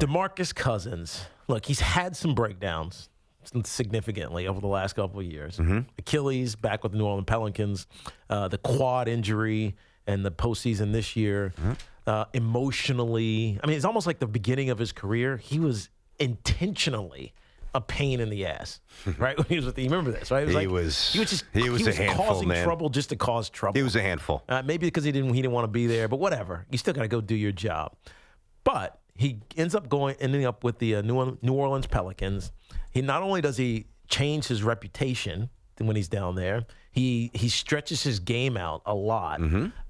DeMarcus Cousins, look, he's had some breakdowns significantly over the last couple of years. Achilles back with the New Orleans Pelicans, the quad injury and the postseason this year. Emotionally, I mean, it's almost like the beginning of his career. He was intentionally a pain in the ass, right? When he was with you remember this, right? He was a handful, causing man. trouble just to cause trouble. He was a handful. Maybe because he didn't want to be there, but whatever. You still got to go do your job. But he ending up with the New Orleans Pelicans. He not only does he change his reputation when he's down there, he stretches his game out a lot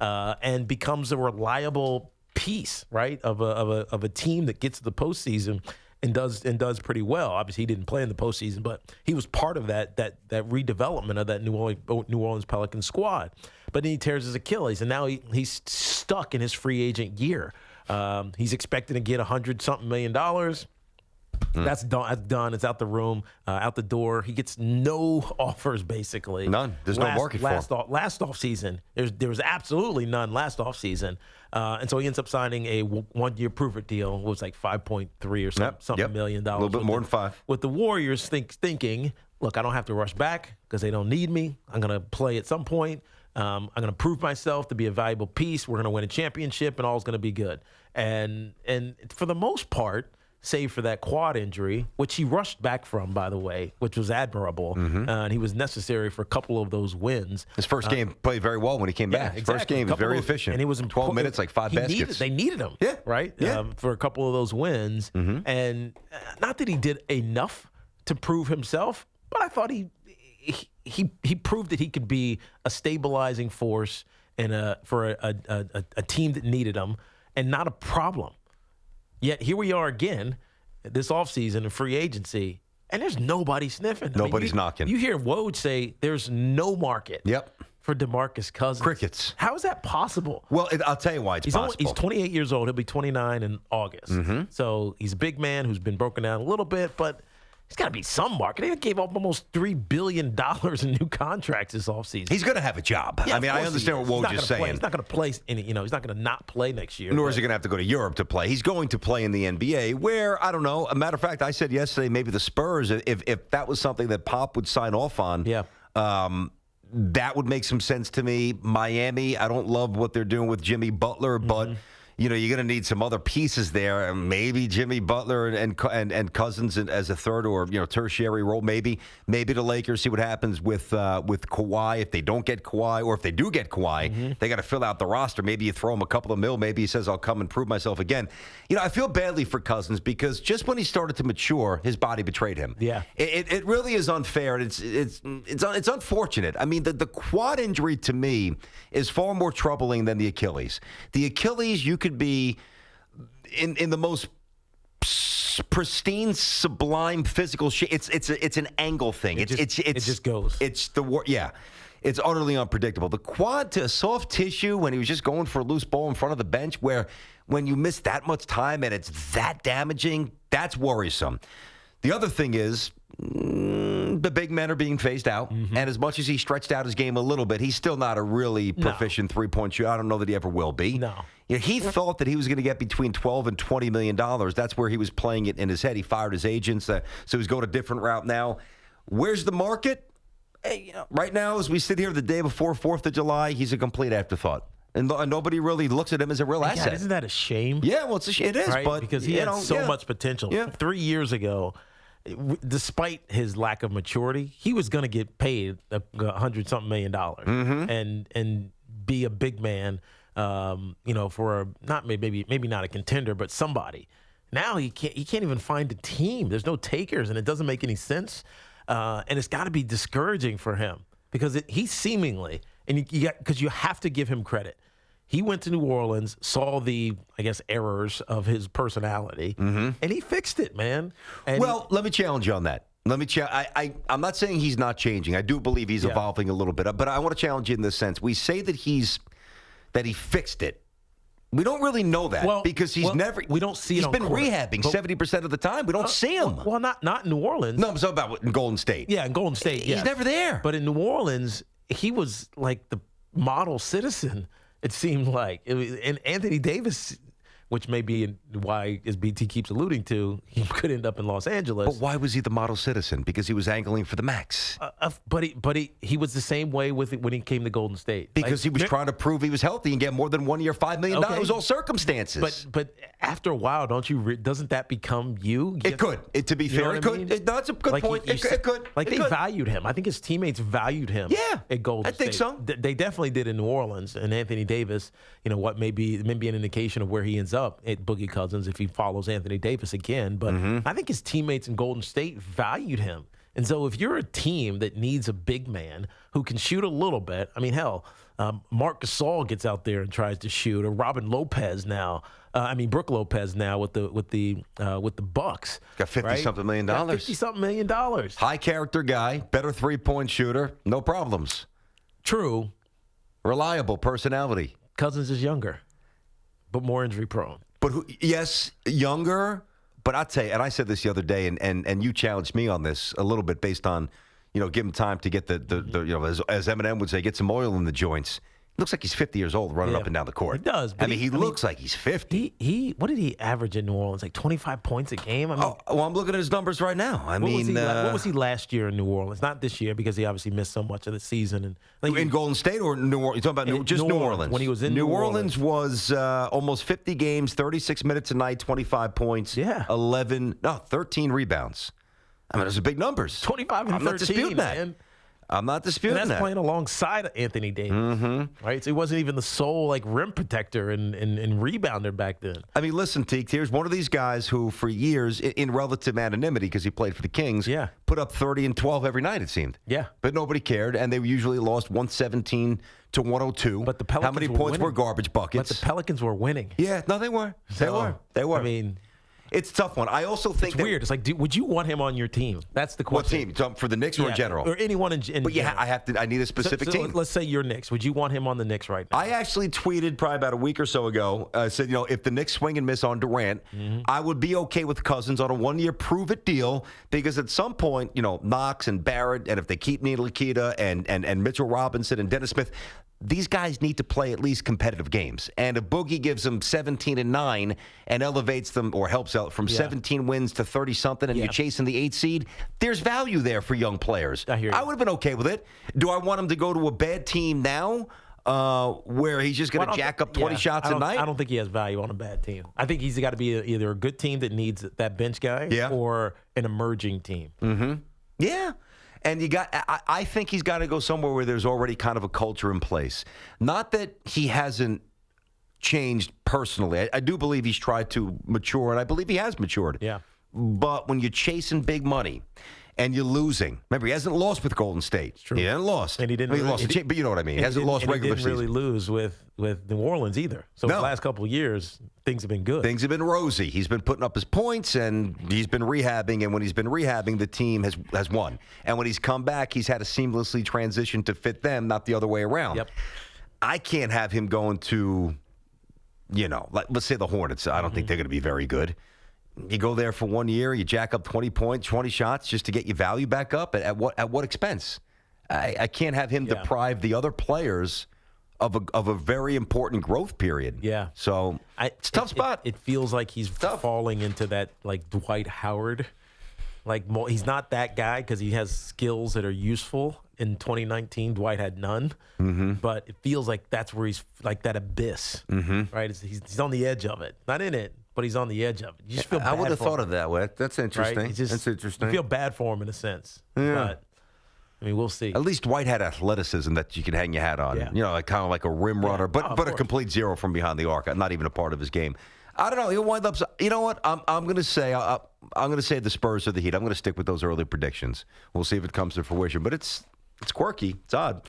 and becomes a reliable piece, right, of a team that gets to the postseason and does pretty well. Obviously, he didn't play in the postseason, but he was part of that redevelopment of that New Orleans Pelicans squad. But then he tears his Achilles, and now he's stuck in his free agent year. He's expecting to get $100-something million. That's done. It's out the room, out the door. He gets no offers, basically. None. There's no market for him. Last offseason, there was absolutely none last offseason. And so he ends up signing a one-year prove-it deal. It was like 5.3 or something million dollars. A little bit more than 5. With the Warriors thinking, look, I don't have to rush back because they don't need me. I'm going to play at some point. I'm going to prove myself to be a valuable piece. We're going to win a championship, and all's going to be good. And for the most part, save for that quad injury, which he rushed back from, by the way, which was admirable. And he was necessary for a couple of those wins. His first game played very well when he came back. His first game was very efficient. And he was in 12 minutes, like 5 baskets. They needed him, right? For a couple of those wins. And not that he did enough to prove himself, but I thought he proved that he could be a stabilizing force for a team that needed him and not a problem. Yet here we are again this offseason in free agency, and there's nobody sniffing. Nobody's knocking. You hear Woj say there's no market for DeMarcus Cousins. Crickets. How is that possible? Well, I'll tell you why it's possible. He's 28 years old. He'll be 29 in August. So he's a big man who's been broken down a little bit, but he's got to be some market. They gave up almost $3 billion in new contracts this offseason. He's going to have a job. I mean, I understand what Woj is saying. He's not going to play. He's not going to not play next year. Nor is he going to have to go to Europe to play. He's going to play in the NBA, where I don't know. A matter of fact, I said yesterday maybe the Spurs, if that was something that Pop would sign off on. That would make some sense to me. Miami, I don't love what they're doing with Jimmy Butler, but you're going to need some other pieces there. Maybe Jimmy Butler and Cousins as a third or tertiary role. Maybe the Lakers see what happens with Kawhi. If they don't get Kawhi, or if they do get Kawhi, they got to fill out the roster. Maybe you throw him a couple of mil. Maybe he says, "I'll come and prove myself again." I feel badly for Cousins because just when he started to mature, his body betrayed him. Yeah, it really is unfair. And it's unfortunate. I mean, the quad injury to me is far more troubling than the Achilles. The Achilles, you could be in the most pristine, sublime physical shape. It's an angle thing. It just goes. It's utterly unpredictable. The quad to soft tissue when he was just going for a loose ball in front of the bench, where when you miss that much time and it's that damaging, that's worrisome. The other thing is the big men are being phased out, and as much as he stretched out his game a little bit, he's still not a really proficient three-point shooter. I don't know that he ever will be. No. He thought that he was going to get between $12 and $20 million. That's where he was playing it in his head. He fired his agents, so he's going a different route now. Where's the market? Hey, right now, as we sit here the day before 4th of July, he's a complete afterthought. And nobody really looks at him as a real asset. Isn't that a shame? Yeah, well, it is. Right? But because he had so much potential. Yeah. 3 years ago, despite his lack of maturity, he was going to get paid $100-something million and be a big man. For maybe not a contender, but somebody. Now he can't even find a team. There's no takers, and it doesn't make any sense. And it's got to be discouraging for him because he seemingly, and because you have to give him credit. He went to New Orleans, saw the, errors of his personality, and he fixed it, man. And let me challenge you on that. I'm not saying he's not changing. I do believe he's evolving a little bit, but I want to challenge you in this sense. We say that he fixed it. We don't really know that because we don't see it. He's been rehabbing 70% of the time. We don't see him. Well, not in New Orleans. No, I'm talking about in Golden State. Yeah, in Golden State. He's never there. But in New Orleans, he was like the model citizen. It seemed like and Anthony Davis which may be why, as BT keeps alluding to, he could end up in Los Angeles. But why was he the model citizen? Because he was angling for the max. But he was the same way with it when he came to Golden State. Because he was trying to prove he was healthy and get more than 1 year, $5 million. All circumstances. But after a while, doesn't that become you? It could. To be fair, it could. That's a good point. It could. They valued him. I think his teammates valued him. Yeah, at Golden State. I think so. They definitely did in New Orleans. And Anthony Davis, what may be an indication of where he ends up at Boogie Cousins if he follows Anthony Davis again. But I think his teammates in Golden State valued him. And so if you're a team that needs a big man who can shoot a little bit, I mean, hell, Marc Gasol gets out there and tries to shoot, or Robin Lopez now. Brooke Lopez now with the Bucks. Got $50-something million. $50-something million. High character guy, better 3-point shooter, no problems. True. Reliable personality. Cousins is younger, but more injury prone. But yes, younger. But I'll tell you, and I said this the other day, and you challenged me on this a little bit based on, give him time to get the as Eminem would say, get some oil in the joints. Looks like he's 50 years old running up and down the court. He does. He looks like he's 50. What did he average in New Orleans? Like 25 points a game? I'm looking at his numbers right now. What was he last year in New Orleans? Not this year because he obviously missed so much of the season. And in Golden State or New Orleans? You're talking about just New Orleans. When he was in New Orleans was almost 50 games, 36 minutes a night, 25 points, 13 rebounds. I mean, those are big numbers. 25 and 13, I'm not disputing that. Man. I'm not disputing and that's playing alongside Anthony Davis, right? So he wasn't even the sole rim protector and rebounder back then. I mean, listen, Teek, here's one of these guys who, for years, in relative anonymity, because he played for the Kings, put up 30 and 12 every night. It seemed, but nobody cared, and they usually lost 117 to 102. But the Pelicans how many points were garbage buckets? But the Pelicans were winning. Yeah, no, they were. They were. I mean. It's a tough one. I also think it's weird. It's like, would you want him on your team? That's the question. What team? For the Knicks or in general? Or anyone in but general. I need a specific team. Let's say you're Knicks. Would you want him on the Knicks right now? I actually tweeted probably about a week or so ago, said, if the Knicks swing and miss on Durant, I would be okay with Cousins on a 1-year prove-it deal because at some point, Knox and Barrett, and if they keep Neil Nikita and Mitchell Robinson and Dennis Smith, these guys need to play at least competitive games. And if Boogie gives them 17-9 and elevates them or helps out from 17 wins to 30-something and you're chasing the 8th seed, there's value there for young players. I hear you. I would have been okay with it. Do I want him to go to a bad team now where he's just going to jack up 20 shots a night? I don't think he has value on a bad team. I think he's got to be either a good team that needs that bench guy or an emerging team. Yeah. And I think he's got to go somewhere where there's already kind of a culture in place. Not that he hasn't changed personally. I do believe he's tried to mature, and I believe he has matured. Yeah. But when you're chasing big money and you're losing, remember, he hasn't lost with Golden State. True. He hasn't lost. And he didn't. But you know what I mean. He hasn't lost regular season. He didn't really lose with New Orleans either. So the last couple of years, things have been good. Things have been rosy. He's been putting up his points, and he's been rehabbing. And when he's been rehabbing, the team has won. And when he's come back, he's had to seamlessly transition to fit them, not the other way around. Yep. I can't have him going to, let's say the Hornets. I don't think they're going to be very good. You go there for 1 year, you jack up 20 points, 20 shots just to get your value back up. At what expense? I can't have him deprive the other players of a very important growth period. Yeah. So it's a tough spot. It feels like he's falling into that like Dwight Howard. Like he's not that guy because he has skills that are useful. In 2019, Dwight had none. But it feels like that's where he's like that abyss. Right? He's on the edge of it. Not in it, but he's on the edge of it. You just feel bad I would have for thought him, of that way. That's interesting. Right? That's interesting. You feel bad for him in a sense. Yeah. But we'll see. At least Dwight had athleticism that you could hang your hat on. Yeah. Like kind of like a rim runner, but a complete zero from behind the arc. Not even a part of his game. I don't know. He'll wind up. You know what? I'm going to say. I'm going to say the Spurs or the Heat. I'm going to stick with those early predictions. We'll see if it comes to fruition. But it's quirky. It's odd.